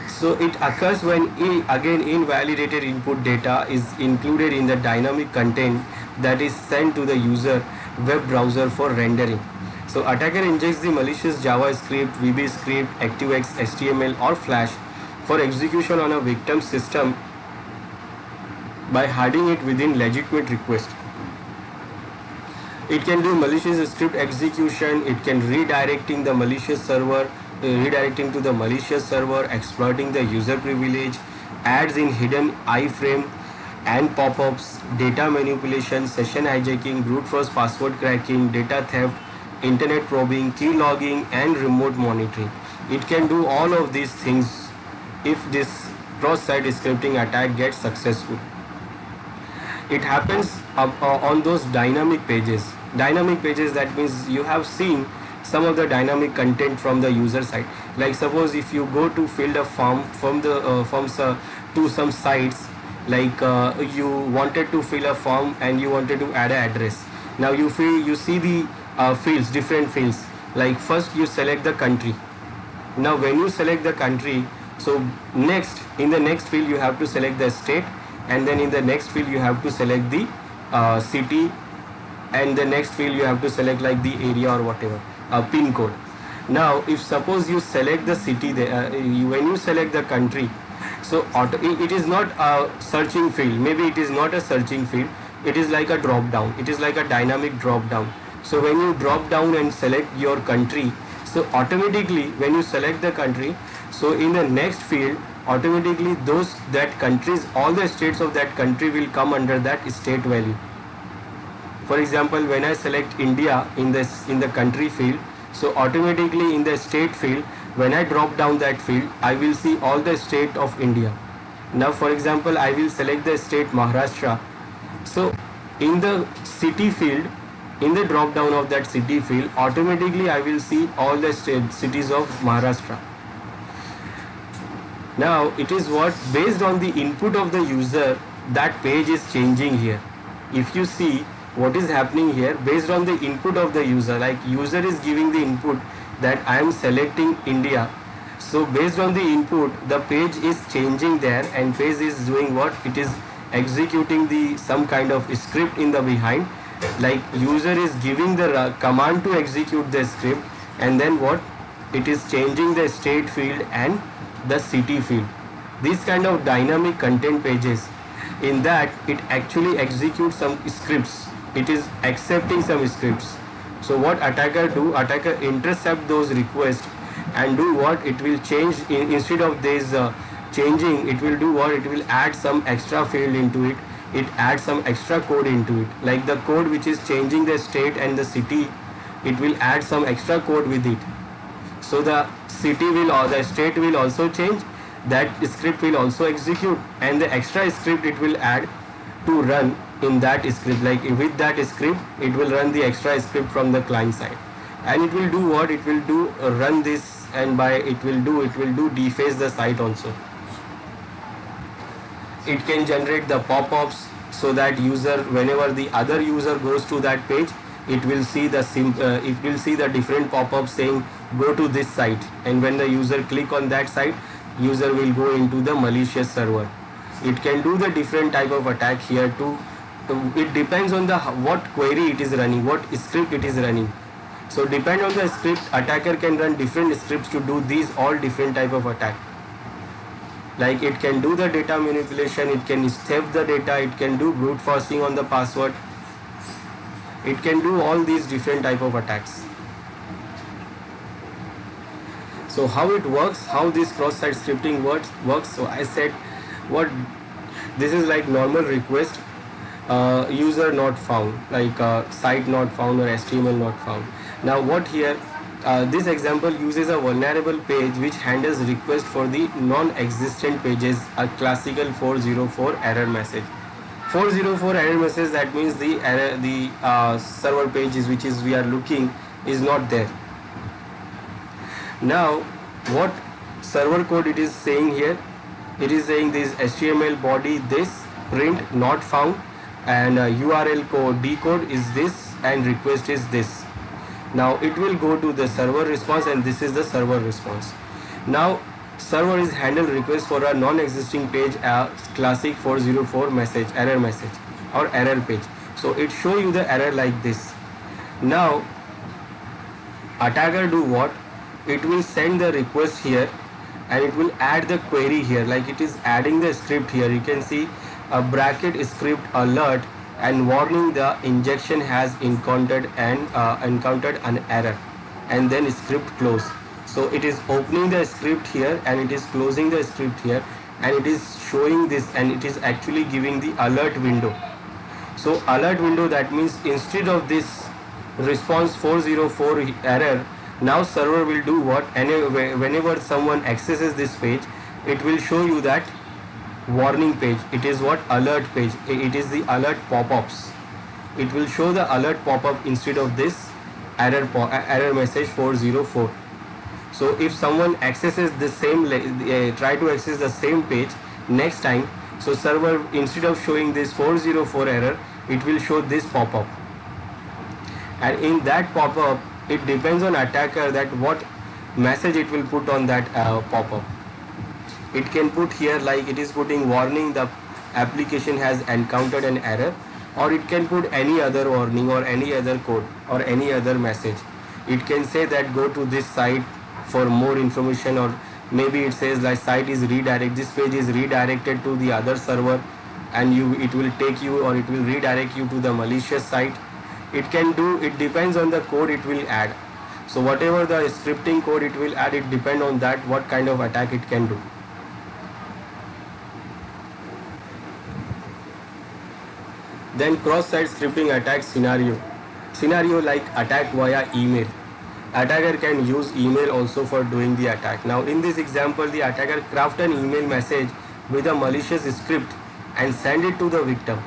So it occurs when invalidated input data is included in the dynamic content that is sent to the user web browser for rendering. So attacker injects the malicious JavaScript, VB script, ActiveX, HTML or Flash for execution on a victim system by hiding it within legitimate request. It can do malicious script execution, it can redirecting the malicious server redirecting to the malicious server, exploiting the user privilege, ads in hidden iframe and pop-ups, data manipulation, session hijacking, brute force password cracking, data theft, internet probing, key logging and remote monitoring. It can do all of these things if this cross-site scripting attack gets successful. It happens on those dynamic pages. Dynamic pages, that means you have seen some of the dynamic content from the user side. Like suppose if you go to fill a form from the to some sites, like you wanted to fill a form and you wanted to add an address. Now you see the fields, different fields. Like first you select the country. Now when you select the country, so next in the next field you have to select the state, and then in the next field you have to select the city, and the next field you have to select like the area or whatever, pin code. Now if suppose you select the city there, when you select the country, so it is not a searching field, maybe it is not a searching field, it is like a drop down, it is like a dynamic drop down. So when you drop down and select your country, so automatically when you select the country, so in the next field automatically those that countries, all the states of that country will come under that state value. For example, when I select India in the country field, so automatically in the state field, when I drop down that field, I will see all the state of India. Now for example, I will select the state Maharashtra. So in the city field, in the drop down of that city field, automatically I will see all the cities of Maharashtra. Now it is what, based on the input of the user, that page is changing here. If you see what is happening here, based on the input of the user, like user is giving the input that I am selecting India. So based on the input, the page is changing there, and page is doing what? It is executing the some kind of script in the behind. Like user is giving the command to execute the script, and then what? It is changing the state field and the city field. These kind of dynamic content pages, in that it actually executes some scripts. It is accepting some scripts. So what attacker do? Attacker intercept those requests and do what? It will change instead of this changing. It will do what? It will add some extra field into it. It adds some extra code into it. Like the code which is changing the state and the city, it will add some extra code with it. So the city will or the state will also change. That script will also execute, and the extra script it will add to run in that script. Like with that script, it will run the extra script from the client side, and it will do what? It will do run this, and by it will do deface the site also. It can generate the pop-ups, so that user, whenever the other user goes to that page, it will see the different pop-ups saying go to this site, and when the user click on that site, user will go into the malicious server. It can do the different type of attack here too. It depends on the what query it is running, what script it is running. So depend on the script, attacker can run different scripts to do these all different type of attack. Like it can do the data manipulation, it can theft the data, it can do brute forcing on the password. It can do all these different type of attacks. So how it works, how this cross-site scripting works. So I said what this is like normal request, user not found, like site not found or HTML not found. Now what here, this example uses a vulnerable page which handles request for the non-existent pages, a classical 404 error message. 404 error message, that means the error, the server pages which is we are looking is not there. Now what server code it is saying here? It is saying this HTML body this, print not found, and URL code decode is this, and request is this. Now it will go to the server response, and this is the server response. Now server is handle request for a non-existing page, a classic 404 message, error message or error page. So it show you the error like this. Now attacker do what? It will send the request here, and it will add the query here, like it is adding the script here. You can see a bracket script alert and warning the injection has encountered an error, and then script close. So it is opening the script here and it is closing the script here, and it is showing this, and it is actually giving the alert window. So alert window, that means instead of this response 404 error, now server will do what? Whenever someone accesses this page, it will show you that warning page. It is what? Alert page. It is the alert pop-ups. It will show the alert pop-up instead of this error message 404. So if someone accesses the same, try to access the same page next time, so server, instead of showing this 404 error, it will show this pop-up. And in that pop-up, it depends on attacker that what message it will put on that pop-up. It can put here like it is putting warning, the application has encountered an error, or it can put any other warning or any other code or any other message. It can say that go to this site for more information, or maybe it says like site is redirected, this page is redirected to the other server, and it will take you, or it will redirect you to the malicious site. It can do, it depends on the code it will add. So whatever the scripting code it will add, it depends on that what kind of attack it can do. Then cross-site scripting attack scenario like attack via email. Attacker can use email also for doing the attack. Now in this example, the attacker craft an email message with a malicious script and send it to the victim.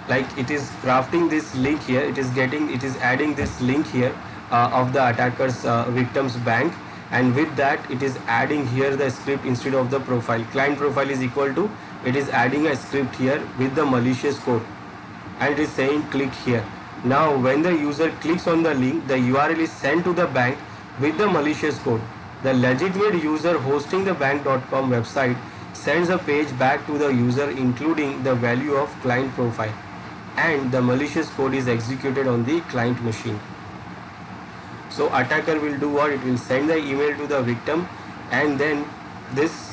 Like it is crafting this link here, it is adding this link here of the attacker's victim's bank, and with that it is adding here the script instead of the profile. Client profile is equal to, it is adding a script here with the malicious code, and it is saying click here. Now when the user clicks on the link, the URL is sent to the bank with the malicious code. The legitimate user hosting the bank.com website sends a page back to the user including the value of client profile, and the malicious code is executed on the client machine. So attacker will do what? It will send the email to the victim, and then this,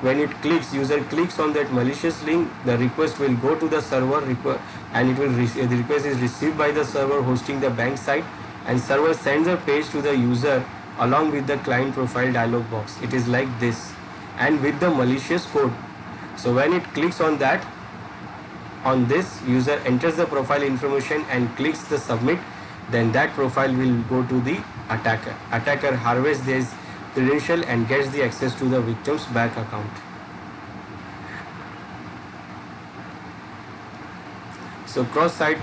when it clicks, user clicks on that malicious link, the request will go to the server, and it will the request is received by the server hosting the bank site, and server sends a page to the user along with the client profile dialog box. It is like this, and with the malicious code. So when it clicks on that, on this, user enters the profile information and clicks the submit, then that profile will go to the attacker. Attacker harvests this credential and gets the access to the victim's bank account. So cross-site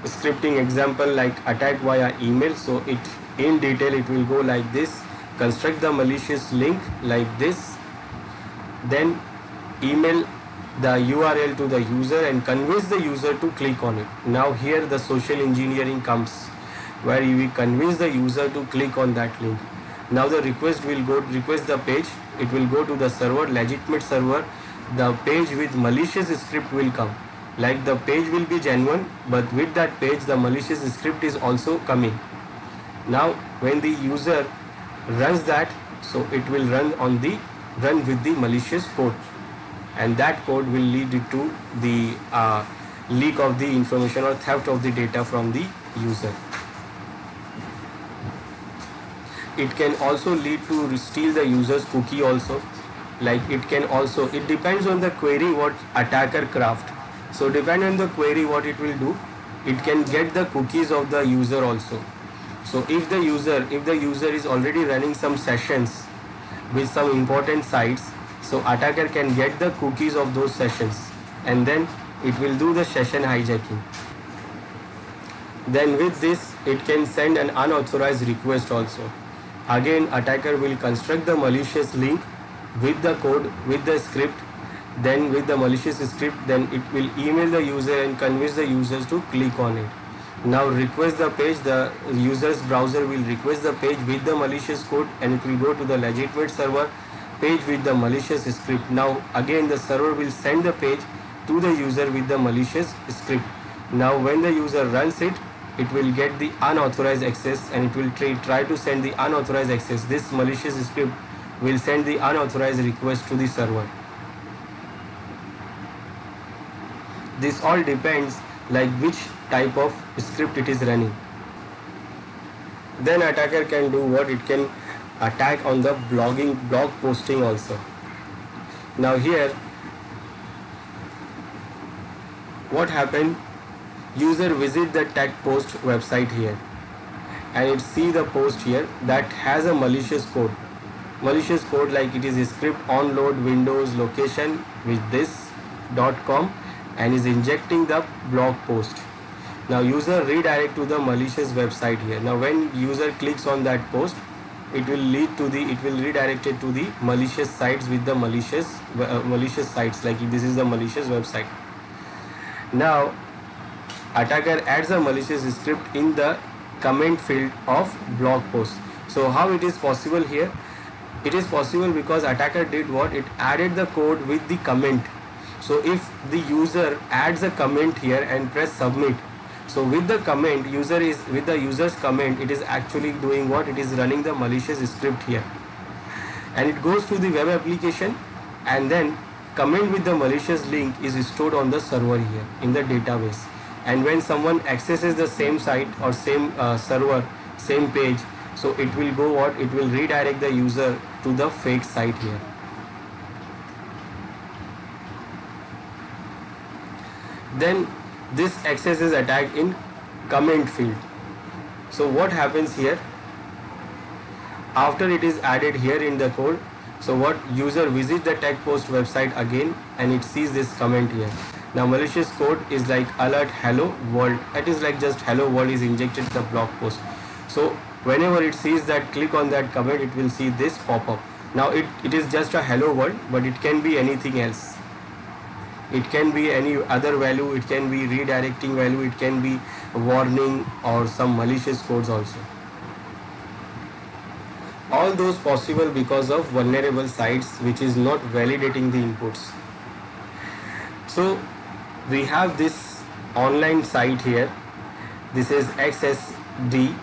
scripting example like attack via email. So it in detail it will go like this: construct the malicious link like this, then email the URL to the user and convince the user to click on it. Now here the social engineering comes, where we convince the user to click on that link. Now the request will request the page, it will go to the server, legitimate server. The page with malicious script will come. Like the page will be genuine, but with that page the malicious script is also coming. Now when the user runs that, so it will run with the malicious code, and that code will lead to the leak of the information or theft of the data from the user. It can also lead to steal the user's cookie also. Like it can also, it depends on the query what attacker craft. So depending on the query what it will do, it can get the cookies of the user also. So if the user is already running some sessions with some important sites, so attacker can get the cookies of those sessions, and then it will do the session hijacking. Then with this it can send an unauthorized request also. Again attacker will construct the malicious link with the code, with the script, then with the malicious script, then it will email the user and convince the users to click on it. Now request the page, the user's browser will request the page with the malicious code, and it will go to the legitimate server page with the malicious script. Now again the server will send the page to the user with the malicious script. Now when the user runs it, it will get the unauthorized access, and it will try to send the unauthorized access. This malicious script will send the unauthorized request to the server. This all depends like which type of script it is running. Then attacker can do what? It can attack on the blog posting also. Now here what happened, user visit the tag post website here and it see the post here that has a malicious code. Malicious code like it is a script on load Windows location with this .com and is injecting the blog post. Now user redirect to the malicious website here. Now when user clicks on that post, it will redirect it to the malicious sites with the malicious sites, like this is the malicious website. Now attacker adds a malicious script in the comment field of blog post. So how it is possible here? It is possible because attacker did what? It added the code with the comment. So if the user adds a comment here and press submit, so with the user's comment, it is actually doing what? It is running the malicious script here, and it goes to the web application, and then comment with the malicious link is stored on the server here in the database. And when someone accesses the same site or same server, same page, so it will go what? It will redirect the user to the fake site here. Then this access is attacked in comment field. So what happens here? After it is added here in the code, so what, user visit the tag post website again and it sees this comment here. Now malicious code is like alert hello world. That is like just hello world is injected to the blog post. So whenever it sees that, click on that comment, it will see this pop up. Now it is just a hello world, but it can be anything else. It can be any other value, it can be redirecting value, it can be warning or some malicious codes also. All those possible because of vulnerable sites which is not validating the inputs. So we have this online site here. This is XSD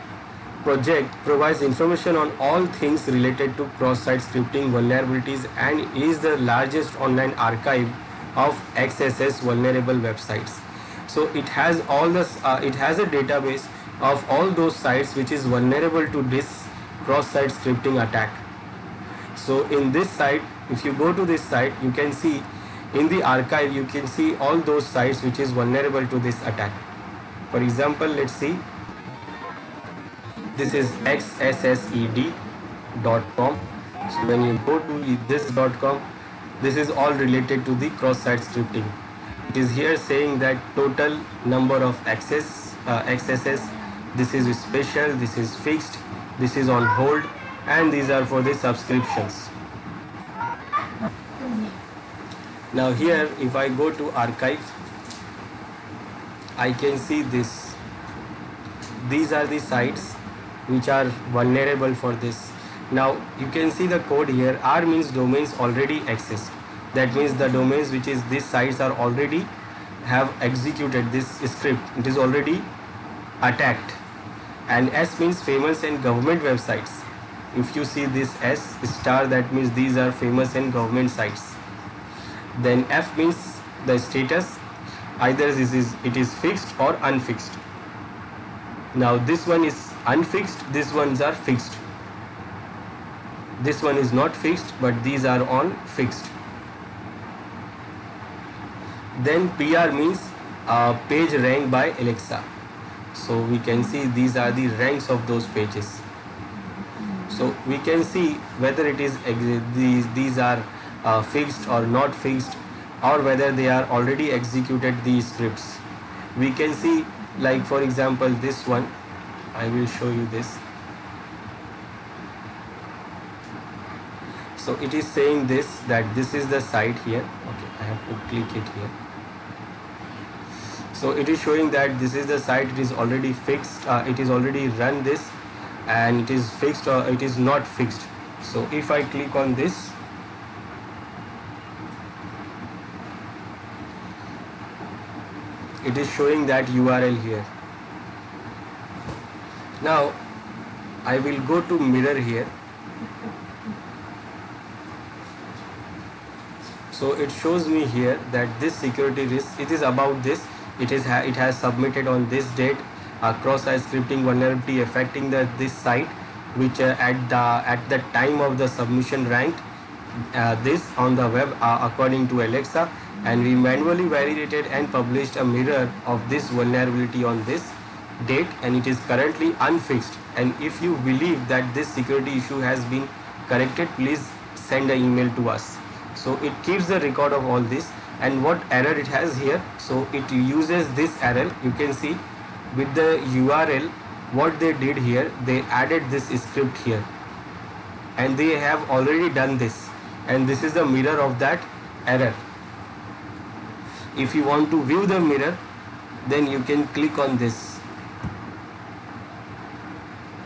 project, provides information on all things related to cross-site scripting vulnerabilities and is the largest online archive of XSS vulnerable websites. So it has all this it has a database of all those sites which is vulnerable to this cross-site scripting attack. So in this site, if you go to this site, you can see in the archive, you can see all those sites which is vulnerable to this attack. For example, let's see, this is xssed.com. So when you go to this.com, this is all related to the cross-site scripting. It is here saying that total number of accesses, this is special, this is fixed, this is on hold, and these are for the subscriptions. Now here, if I go to archive, I can see this. These are the sites which are vulnerable for this. Now you can see the code here. R means domains already accessed. That means the domains which is these sites are already have executed this script. It is already attacked. And S means famous and government websites. If you see this S star, that means these are famous and government sites. Then F means the status. Either it is fixed or unfixed. Now this one is unfixed. These ones are fixed. This one is not fixed, but these are on fixed. Then PR means page ranked by Alexa. So we can see these are the ranks of those pages. So we can see whether it is these are fixed or not fixed, or whether they are already executed these scripts. We can see, like for example, this one. I will show you this. So it is saying this, that this is the site here. Okay, I have to click it here. So it is showing that this is the site. It is already fixed. It is already run this, and it is fixed or it is not fixed. So if I click on this, it is showing that URL here. Now I will go to mirror here. So it shows me here that this security risk, it is about this. It has submitted on this date a cross-site scripting vulnerability affecting this site which at the time of the submission ranked this on the web according to Alexa, and we manually validated and published a mirror of this vulnerability on this date, and it is currently unfixed. And if you believe that this security issue has been corrected, please send an email to us. So it keeps the record of all this, and what error it has here. So it uses this error. You can see with the URL what they did here, they added this script here, and they have already done this, and this is the mirror of that error. If you want to view the mirror, then you can click on this,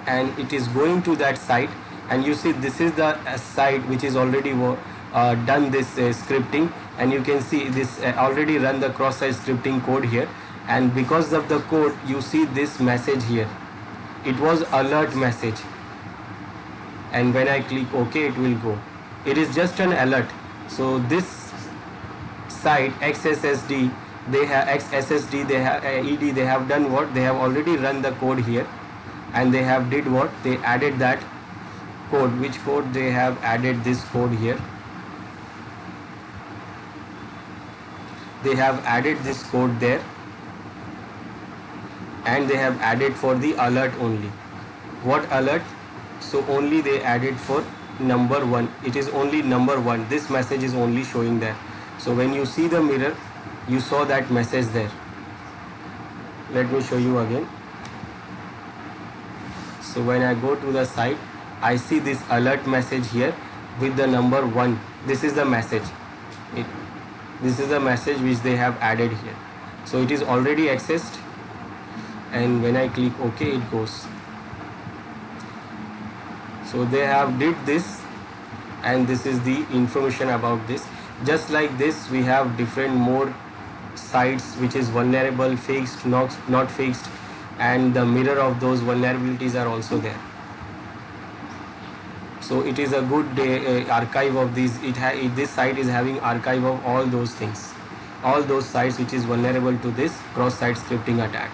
and it is going to that site, and you see this is the site which is already done this scripting, and you can see this already run the cross-site scripting code here, and because of the code you see this message here. It was alert message, and when I click OK, it will go. It is just an alert. So this site XSSD, they have XSSD, they have ED, they have done what? They have already run the code here, and they have did what? They added that code. Which code? They have added this code here. They have added this code there, and they have added for the alert only. What alert? So only they added for number 1. It is only number 1. This message is only showing there. So when you see the mirror, you saw that message there. Let me show you again. So when I go to the site, I see this alert message here with the number 1. This is the message. This is the message which they have added here. So it is already accessed, and when I click OK, it goes. So they have did this, and this is the information about this. Just like this, we have different more sites which is vulnerable, fixed, not fixed, and the mirror of those vulnerabilities are also there. So it is a good archive of these. This site is having archive of all those things, all those sites which is vulnerable to this cross-site scripting attack.